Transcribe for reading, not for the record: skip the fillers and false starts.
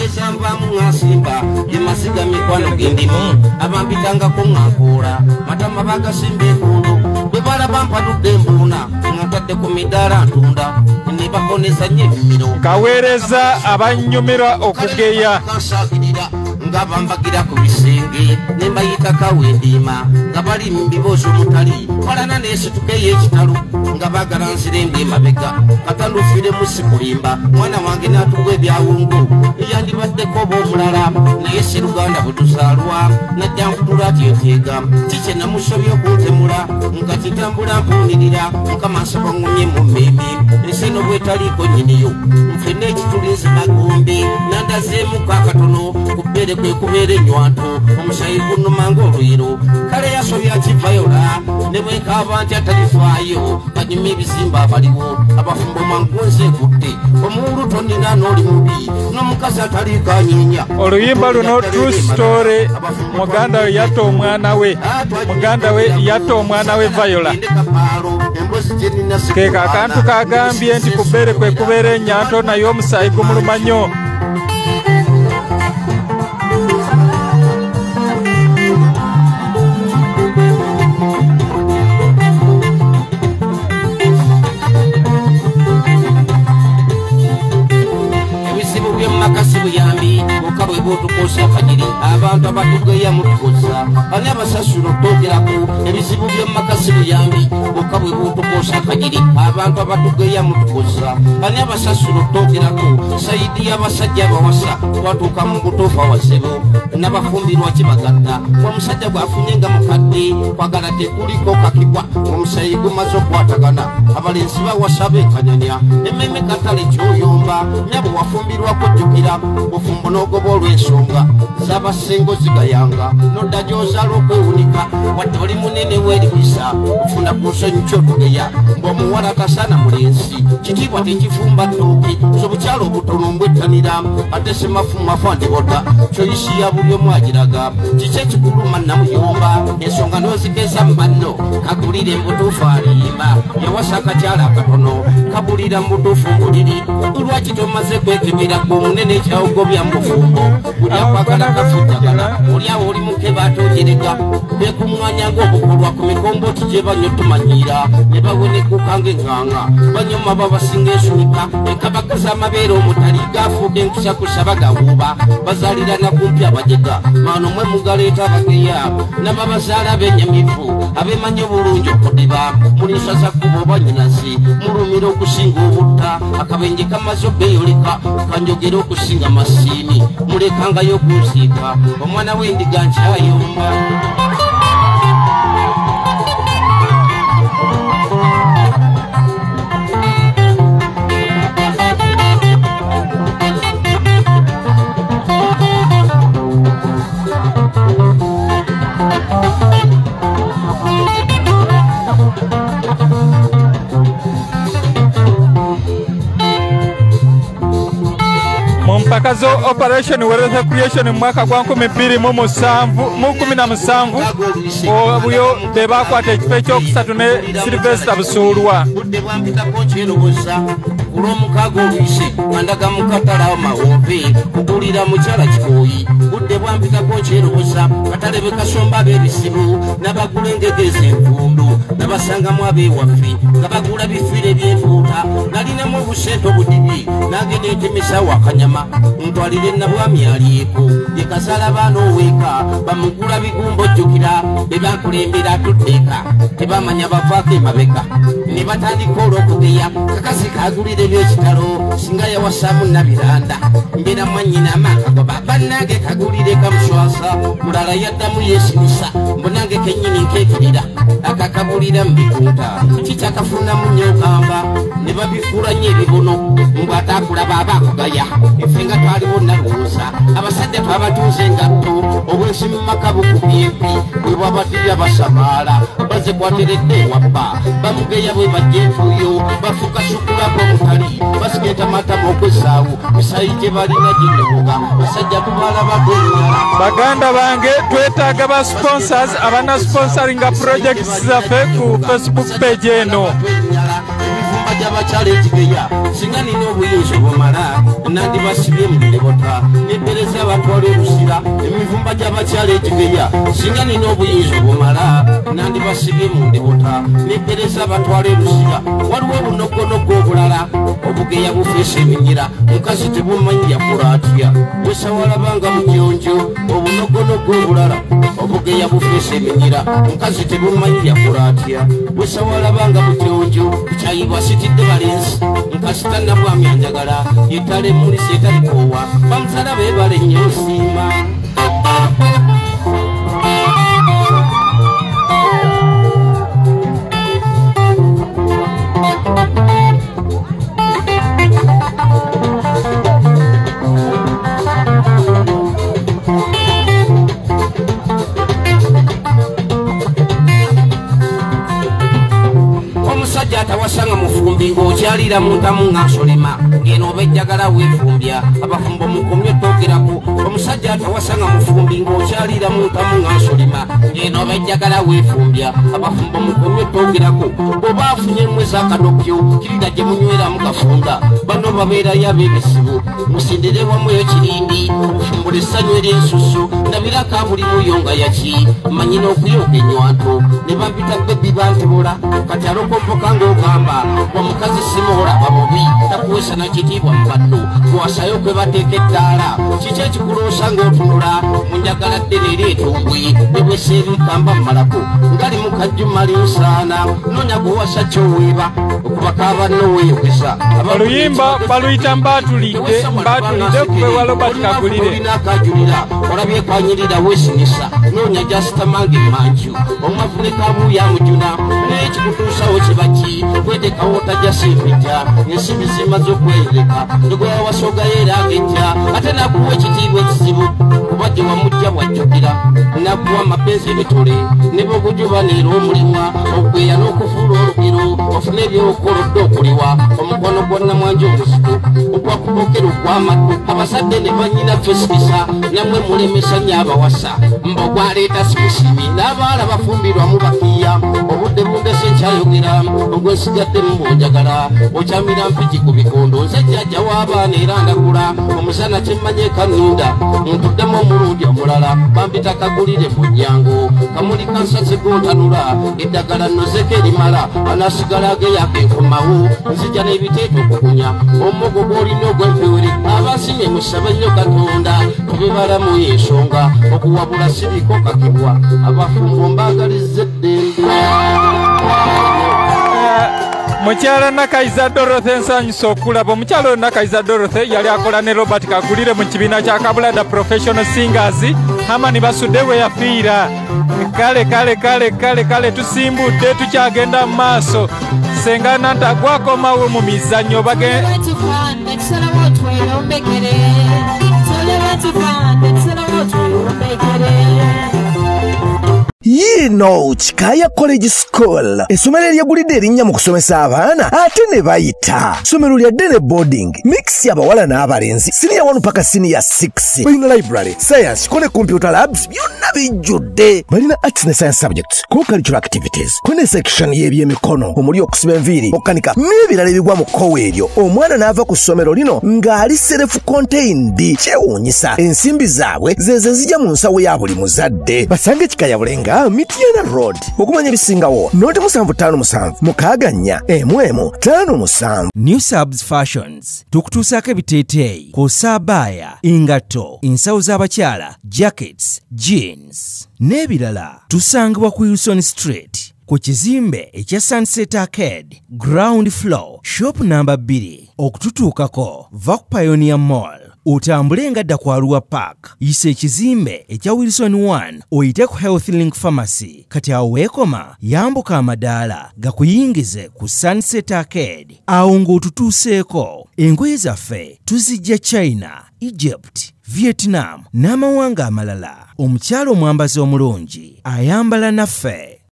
Yesamba mungasimba yemasiga mikwano gendimu abambitanga kunkakula matama bagasimbe kuno bebala bampadude mbuna ngatadde ku midala ntunda nebakonesa nyemiro kaweereza abanyumira okugeya nga bambagira ku bisenge nembayita kawendima nga bali mubibozo mutali walana nesitukeyo ekitalu nga bagala nsirembe emabega katandufire musikulimba mwana wange natugwa ebyawungu eyandibaddeko oba omulala naye seruganda bwetuzaalwa najja nkutula tyeteega kikye namusobye okuntemula nga kitambula mpunirira mukama nsaba ngumye mu mmembe enseno bwetaliiko nyiniyo nfenna ekitulinzi magombe nandazeemuko akatono ku bbere kwe kubeera enywanto omusayi gunumanga olwiro kale yasobye akivayola ne bwekaaba nti atalifaayo kanyuma ebizimba abaliwo abafumbo mangunze kutte omuwulu tonina n'oli mubi n'omukazi ataliikanyinya oluyimba luno true story muganda we yatta omwana we Viola keka akantu kagambye nti ku bbere kwe kubeera ennyanto naye omusaayi gumuluma nnyo botukosa kanyiri abantu abatugeya mutukosa ani abasasula otogerako ebizibu by'omumakasi buyambi okabwe botukosa kanyiri abantu abatugeya mutukosa ani abasasula otogerako saidi y'abasajja abawasa twatuuka mu butuufu awasebo n'abafumbirwa kibagatta omusajja gwafunye nga mukadde kwagala tekuliko kakibwa omusayi gumaze okwatagana abalenzi bawasa beekanyanya emmeme katale kyoyomba nyabo wafumbirwako jjukira bufumbo n'ogoba olw'ensonga z'abasengo zigayanga nodda gy'ozaala okwewunika wadde oli munene weeribisa ofuna ku nsonyi kyotugeya ng'omuwala tasaana mulenzi kitiibwa tekifumba ttooki sobukyalo obutono mbwettanira ate semafumafu andibota kyoyisi ya buli omu agiraga kiki ekikuluma namuyomba ensonga n'ozigeza mu banno kagulira embutuufu aliyimba yawasa akakyala akatono kabulira mu butuufu mbuliri lwaki tomaze kwekebera gwe omunene ekyawogobya mu bufumbo buli akwagala kafujjagala oli awo oli mukeba atogereka bekumwanya ng'obukulwa ku mikomboti gye banyo tumanyiira ne bawonekuka ng'eŋŋaŋa banyoma babasinga ensunika ekabagaza amabeere omutali gaafuuka enkusakusa bagawuuba bazaalirana kumpi abajega mano mwe mugaleeta abageya n'ababazaala b'ennyamivu abeemanyi obulungi okudiba muli nsaza kuba oba nnyinazi mulumira okusinga obutta akabenje kamaze obbeeyoleka kanjogera okusinga masiini mulekangayo okunsiika omwana w'endiga nkyayomba mpaka zo operation wereza creation mwaka gwa 2017 obuyo bebakwata ekifo ekyokusatu ne Sylvester Busuulwa olw'omukaaga olwise mandaga mukatala mawompe kugulira mukyala kikoyi budde bwampitako nkyeroboza katale bekasomba ab'ebisibu n'abagula engegeza envundu n'abasangamu ab'ewaffe nga bagula bifiire by'enfuuta nalinamu obusente obudibi nagenda entemesa wakanyama ntwalire nabwami alyeko yekazaala abaana oweeka bamugula bigumba ojjukira bebakulembera atuddeeka tebamanya bavaako emabega ne batandika olw'okugeya kakasi kagulire by'ekitalo singa yawasaamu nabiranda mbeera mwanyina amaakagoba bannange kagulire kamuswasa mulala yaddamu yeesimisa mbonange kennyini nkeekirira akakagulira mu bikuuta kikyakafunamu nnyo okamba ne babifuula nnyo ebibuno mbw'ate akulaba aba akugaya effe nga twaliwo nalowooza abasajja twabatuuza engatto obwensi mu maka bukubyempi bwe bwabadirira basamaala bazekwateredde ewabba bamugeya bwe bajja entuuyo bafuka sukulako omutali basigeta matama okwezaawo misayi gye balina gindoboga basajja tubalabako baganda bange twetaaga ba sponsors abana sponsoringa projects zaffe ku Facebook page eno abakyala ekigeya singa nina obuyinza obumala nandibasibye mu ndebota luzira emivumba gy'abakyala egigeya singa nina obuyinza obumala nandibasibye mu ndibota nempereza abatwala eruzira waliwo obunogonogo obulala obugeya bufeesa eminyira mukazi tebumanyi yakula atya wesawalabanga mu kiyonjo obunogonogo obulala obugeya bufeesa eminyira mukazi tebumanyi yakula atya wesawalabanga mu kiyonjo kyayibwa sitidde balenzi mukazi tannabwami anjagala yetala emulisi etalikoowa bamusala beebale nnyo nsiima atawasanga mufumbi ng'okyalira muntamu nga nsolema ngeno oba ejjagala weefumbya abafumbo mukomye otogerako omusajja atawasanga mufumbi ng'okyalira muntamu nga nsolema ngeno oba ejjagala weefumbya abafumbo mukomye otogerako oba afunye emmwezi akadokyo kirira gye munyweramu kafunda bano babeerayo ab'ebisibu musindire wamu eyo kirindi okufumbula essanyu ery'ensusu ndabirako buli muyo nga yaki manyina okuyooga ennywanto ne bampita bebi bantibula kati alokompoka ng'ogamba omukazi simuolaba mubi takuwesa na kitiibwa mu banno kuwasayo kwe bateeka ettaala kiki ekikuloosa ng'otunula mu njagala ddene ereetumbwe ne bweseebikamba mmalako ngali mu kajjuma linsaana noonya gwewasa kyoweeba okubaka banno weeyogeza oluyimba baluyita mbaatulidde kube wa Robert Kagulire nakajulira olabye kwanyirira weesinisa noonya jasitamange manju omwafune kabuuya mujuna naye kikutuusawo kibaki kwetekawo otajasimpija ensibi zimaze okweyereka ndogoya wasogayo era ngejja ate nakuwa ekitiibwa ekizibu kuba gye wamujja bwajjukira nakuwa amapenzi ebitole ne bwokujuba neera omulimwa okweya n'okufuula olugero ofune ebyokolodde okuliwa omukono gwonna mwanja omuzito okwakubokera ogw'amaddu abazadde ne banyina fesikisa namwe mulemesa nnyo abawasa mbogwaleeta simusimi n'abaala bafumbirwamu bakiya obudde bundese nkyayogera ogwensigadde mubonjagala okyamira mpiki ku bikondo nze jjajja w'abaana era ndagula omusana kyemmanye kanninda ntuddemu omulundi omulala bampita Kagulire mu nnyango kamuli kansaze gontanula eddagala nnozeko erimala anasigala ageyako enkomawo nzija n'ebiteeto okukunya omugo gw'olina ogw'empewere abasimye musabe nnyo Katonda tubibalamu ensonga okuwabula siriko kakibwa abafumbo mbaagaliza eddembe mukyala Nakaiza Dorothy ensanyusa okulaba omukyala Nakaiza Dorothy yali akola ne Robert Kagulire mu kibiina kya Kabulada Professional Singers Hamani basudde we yafiira kale tusimbudde tukyagenda mu maaso senga nanta gwakomawo mu mizannyo Yino Chikaya College School essomero eryegulidde erinnya mu kusomesa abaana ate ne bayita ssomero lya ddene boarding mix y'abawala n'abalenzi senior 1 paka senior 6 balina library science ko ne computer labs byonna bijjudde balina arts ne science subjects co-curricular activities ko ne section y'ebyemikono omuli okusiba enviiri okukanika n'ebirala ebigwa mu kkowe eryo omwana n'ava ku ssomero lino ng'ali self contained kyewuunyisa ensimbi zaabwe zeze zijja mu nsawo ya buli muzadde basange Chikaya Bulenga Mitiana Road okumanya ebisingawo noti 757 mukaganya emwemu 57 New Subs Fashions tukutuusaako ebiteeteeyi kosabaya engato ensawo z'abakyala jackets jeans n'ebirala tusangibwa ku Wilson Street ku kizimbe ekya Sunset Arcade ground floor shop number 2 okututuukako va ku Pioneer Mall otambule ngadda ku Arua Park yisa ekizimbe ekya Wilson 1 oyite ku Health Link Pharmacy kati awo weekoma yambuka amadaala gakuyingize ku Sunset Arcade awo ng'otutuuseeko engoye zaffe tuzijja China, Egypt, Vietnam n'amawanga amalala omukyalo omwambazi omulungi ayambala naffe